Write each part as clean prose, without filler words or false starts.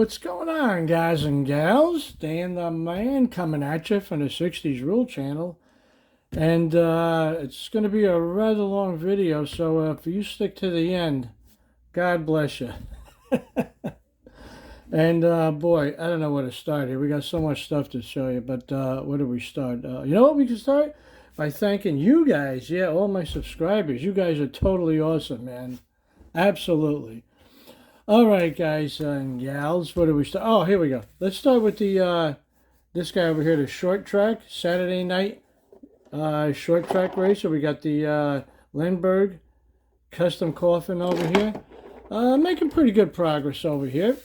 what's going on, guys and gals? Dan the Man coming at you from the 60s Rule channel. And it's going to be a rather long video, so if you stick to the end, God bless you. And boy, I don't know where to start here. We got so much stuff to show you, but where do we start? You know what we can start? By thanking you guys. Yeah, all my subscribers. You guys are totally awesome, man. Absolutely. All right, guys and gals, where do we start? Oh, here we go. Let's start with the this guy over here, the short track, Saturday night short track racer. We got the Lindbergh custom coffin over here. Making pretty good progress over here.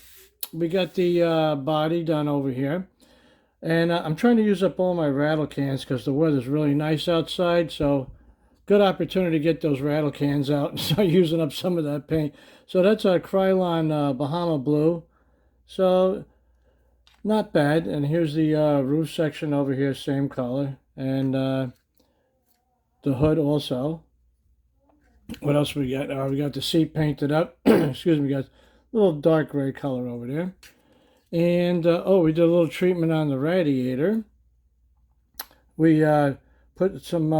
We got the body done over here. And I'm trying to use up all my rattle cans because the weather's really nice outside. So good opportunity to get those rattle cans out and start using up some of that paint. So that's a Krylon Bahama Blue. So not bad. And here's the roof section over here, same color. And the hood also. What else we got? We got the seat painted up. Excuse me, guys. A little dark gray color over there. And, oh, we did a little treatment on the radiator. We put some,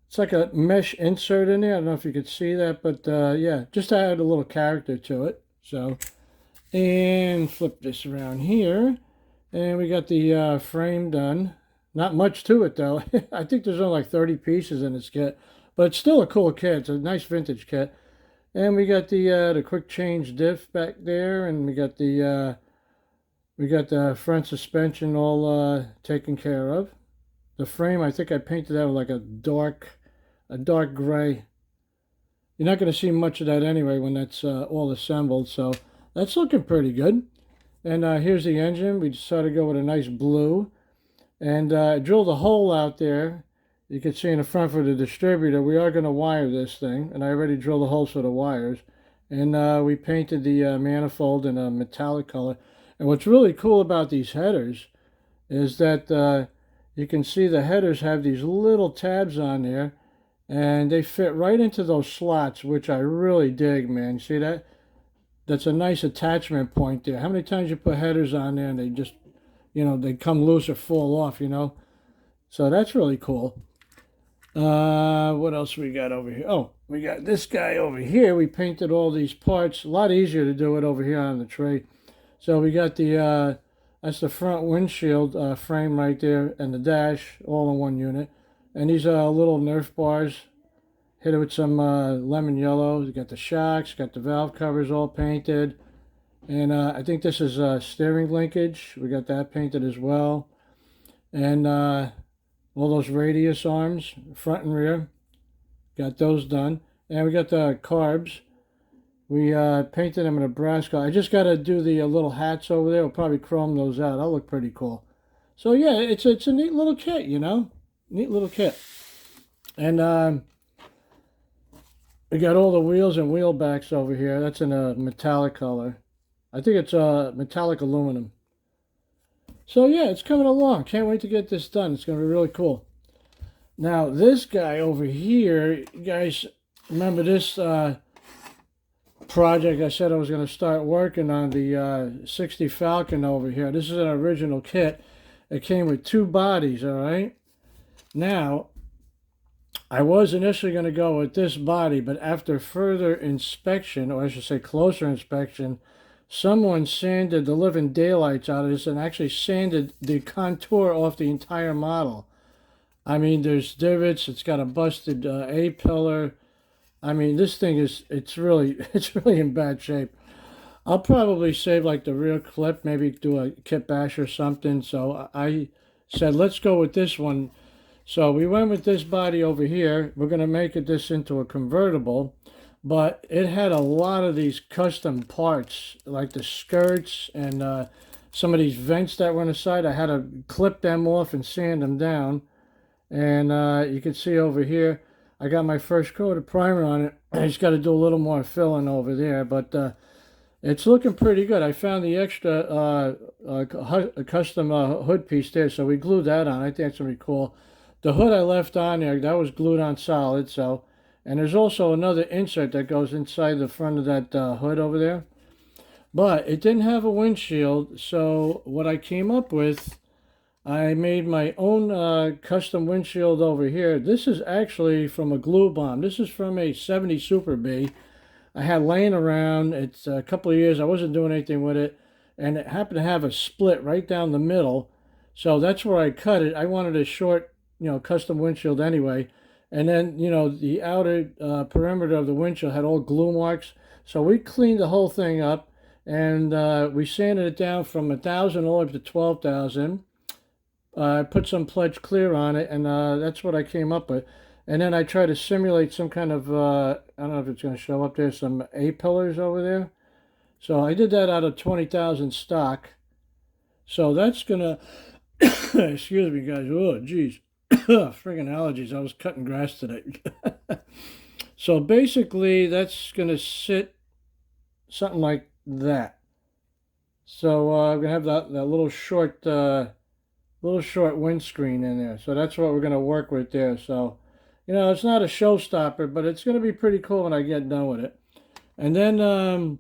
it's like a mesh insert in there. I don't know if you could see that, but yeah, just to add a little character to it. So, and flip this around here. And we got the frame done. Not much to it, though. I think there's only like 30 pieces in this kit. But it's still a cool kit. It's a nice vintage kit. And we got the quick change diff back there. And we got the front suspension all taken care of. The frame, I think I painted that with like a dark gray. You're not going to see much of that anyway when that's all assembled. So that's looking pretty good. And here's the engine. We decided to go with a nice blue. And I drilled a hole out there. You can see in the front for the distributor. We are going to wire this thing. And I already drilled the holes for the wires. And we painted the manifold in a metallic color. And what's really cool about these headers is that you can see the headers have these little tabs on there. And they fit right into those slots, which I really dig, man. See that? That's a nice attachment point there. How many times you put headers on there and they just, you know, they come loose or fall off, you know? So that's really cool. What else we got over here? Oh, we got this guy over here. We painted all these parts. A lot easier to do it over here on the tray. So we got the, that's the front windshield frame right there and the dash all in one unit. And these are little Nerf bars. Hit it with some lemon yellow. You got the shocks, got the valve covers all painted. And I think this is steering linkage. We got that painted as well. And all those radius arms, front and rear. Got those done. And we got the carbs. We painted them in a brass color. I just got to do the little hats over there. We'll probably chrome those out. That'll look pretty cool. So yeah, it's a neat little kit, you know? Neat little kit. And we got all the wheels and wheel backs over here. That's in a metallic color. I think it's metallic aluminum. So yeah, it's coming along. Can't wait to get this done. It's going to be really cool. Now, this guy over here, you guys remember this project I said I was going to start working on, the 60 Falcon over here. This is an original kit. It came with two bodies, all right? Now, I was initially going to go with this body, but after further inspection, or I should say closer inspection, someone sanded the living daylights out of this and actually sanded the contour off the entire model. I mean, there's divots. It's got a busted A-pillar. I mean, this thing it's really in bad shape. I'll probably save like the rear clip, maybe do a kit bash or something. So I said, let's go with this one. So we went with this body over here. We're going to make this into a convertible. But it had a lot of these custom parts, like the skirts and some of these vents that were on the side. I had to clip them off and sand them down. And you can see over here, I got my first coat of primer on it. I just got to do a little more filling over there. But it's looking pretty good. I found the extra custom hood piece there, so we glued that on. I think that's going to be cool. The hood I left on there, that was glued on solid, so... And there's also another insert that goes inside the front of that hood over there. but it didn't have a windshield. So what I came up with, I made my own custom windshield over here. This is actually from a glue bomb. This is from a 70 Super B. I had laying around. It's a couple of years. I wasn't doing anything with it, and it happened to have a split right down the middle. So that's where I cut it. I wanted a short, custom windshield anyway. And then, the outer perimeter of the windshield had all glue marks. So we cleaned the whole thing up, and we sanded it down from 1,000 all the way up to 12,000. I put some Pledge Clear on it, and that's what I came up with. And then I try to simulate some kind of, I don't know if it's going to show up there, some A-pillars over there. So I did that out of 20,000 stock. So that's going to, excuse me, guys. Oh, geez. Friggin' allergies. I was cutting grass today. So basically, that's going to sit something like that. So I'm going to have that little short windscreen in there. So that's what we're going to work with there. So, it's not a showstopper, but it's going to be pretty cool when I get done with it. And then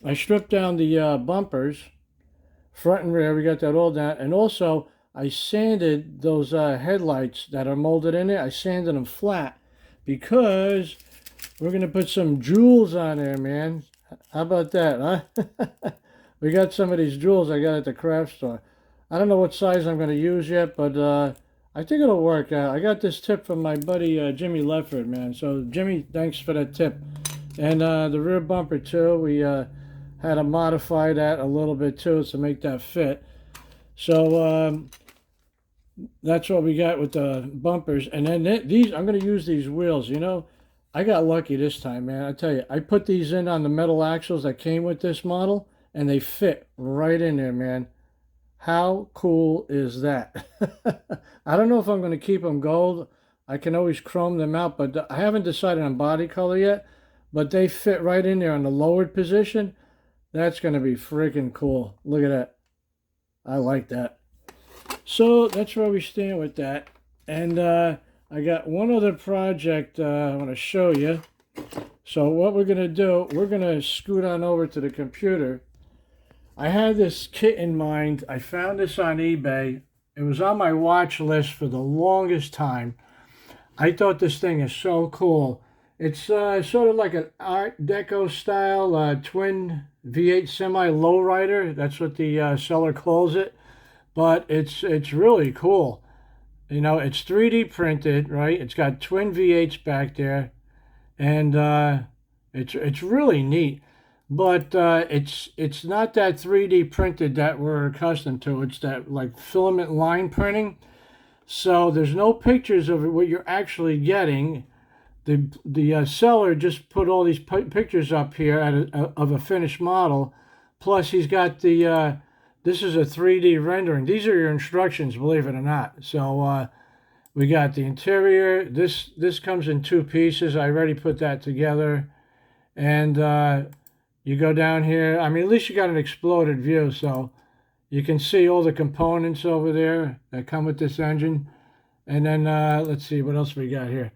I stripped down the bumpers, front and rear. We got that all down. And also, I sanded those headlights that are molded in there. I sanded them flat because we're going to put some jewels on there, man. How about that, huh? We got some of these jewels I got at the craft store. I don't know what size I'm going to use yet, but I think it'll work out. I got this tip from my buddy Jimmy Lefford, man. So, Jimmy, thanks for that tip. And the rear bumper, too, we had to modify that a little bit, too, to make that fit. So, that's what we got with the bumpers. And then these, I'm going to use these wheels. I got lucky this time, man. I tell you, I put these in on the metal axles that came with this model, and they fit right in there, man. How cool is that? I don't know if I'm going to keep them gold. I can always chrome them out, but I haven't decided on body color yet. But they fit right in there on the lowered position. That's going to be freaking cool. Look at that. I like that. So that's where we stand with that. And I got one other project I want to show you. So what we're going to do, we're going to scoot on over to the computer. I had this kit in mind. I found this on eBay. It was on my watch list for the longest time. I thought this thing is so cool. It's sort of like an Art Deco style twin V8 semi lowrider. That's what the seller calls it. But it's really cool. It's 3D printed, right? It's got twin V8s back there, and it's really neat. But it's not that 3D printed that we're accustomed to. It's that like filament line printing. So there's no pictures of what you're actually getting. The seller just put all these pictures up here of a finished model. Plus he's got the this is a 3D rendering. These are your instructions, believe it or not. So we got the interior. This comes in two pieces. I already put that together, and you go down here. I mean, at least you got an exploded view, so you can see all the components over there that come with this engine. And then let's see what else we got here.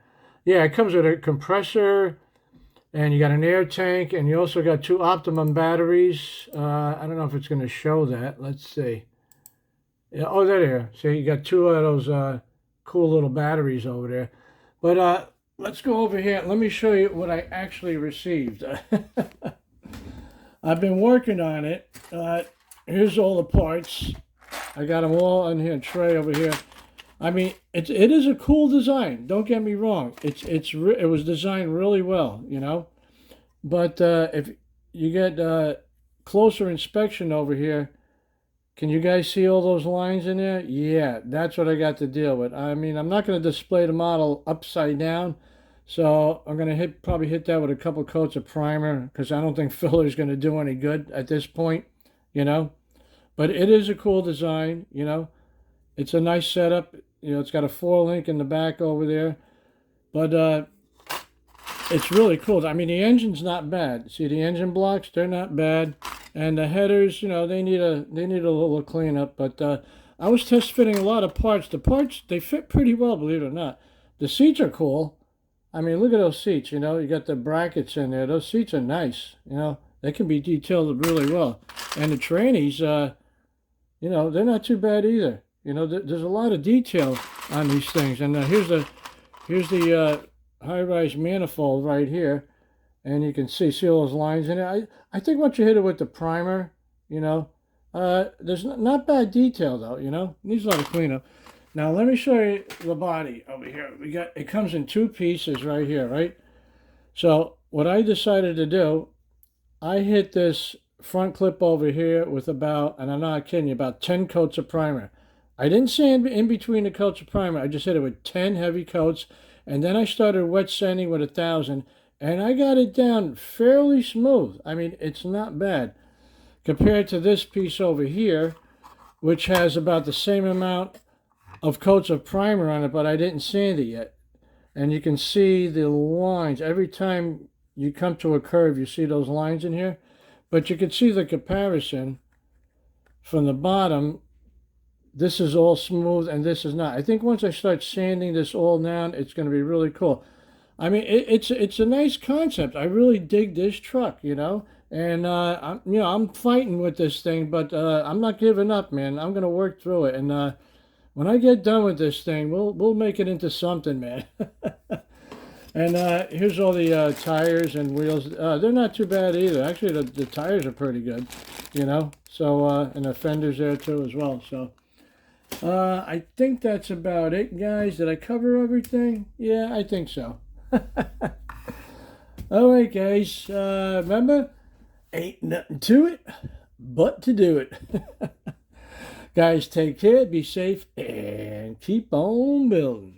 Yeah, it comes with a compressor, and you got an air tank, and you also got two Optimum batteries. I don't know if it's going to show that. Let's see. Yeah, oh, there. So you got two of those cool little batteries over there. But let's go over here. Let me show you what I actually received. I've been working on it. Here's all the parts. I got them all in here, tray over here. I mean, it is a cool design. Don't get me wrong. It was designed really well, But if you get closer inspection over here, can you guys see all those lines in there? Yeah, that's what I got to deal with. I mean, I'm not going to display the model upside down. So I'm going to probably hit that with a couple coats of primer, because I don't think filler is going to do any good at this point, But it is a cool design, It's a nice setup. It's got a 4-link in the back over there. But it's really cool. I mean, the engine's not bad. See the engine blocks? They're not bad. And the headers, they need a little cleanup. But I was test fitting a lot of parts. The parts, they fit pretty well, believe it or not. The seats are cool. I mean, look at those seats, you got the brackets in there. Those seats are nice, They can be detailed really well. And the trannies, you know, they're not too bad either. You know, there's a lot of detail on these things. And here's the high-rise manifold right here. And you can see all those lines in it. I think once you hit it with the primer, you know, there's not bad detail though, you know. Needs a lot of cleanup. Now let me show you the body over here. It comes in two pieces right here, right? So what I decided to do, I hit this front clip over here with about, and I'm not kidding you, about 10 coats of primer. I didn't sand in between the coats of primer. I just hit it with 10 heavy coats, and then I started wet sanding with 1,000, and I got it down fairly smooth. I mean, it's not bad compared to this piece over here, which has about the same amount of coats of primer on it, but I didn't sand it yet. And you can see the lines. Every time you come to a curve, you see those lines in here. But you can see the comparison from the bottom. This is all smooth and this is not. I think once I start sanding this all down, it's going to be really cool. I mean, it's a nice concept. I really dig this truck, you know. And I'm fighting with this thing, but I'm not giving up, man. I'm going to work through it. And when I get done with this thing, we'll make it into something, man. And here's all the tires and wheels. They're not too bad either. Actually, the tires are pretty good, you know. So, and the fenders there too as well. So, I think that's about it, guys. Did I cover everything? Yeah, I think so. All right, guys. Remember, ain't nothing to it but to do it. Guys, take care, be safe, and keep on building.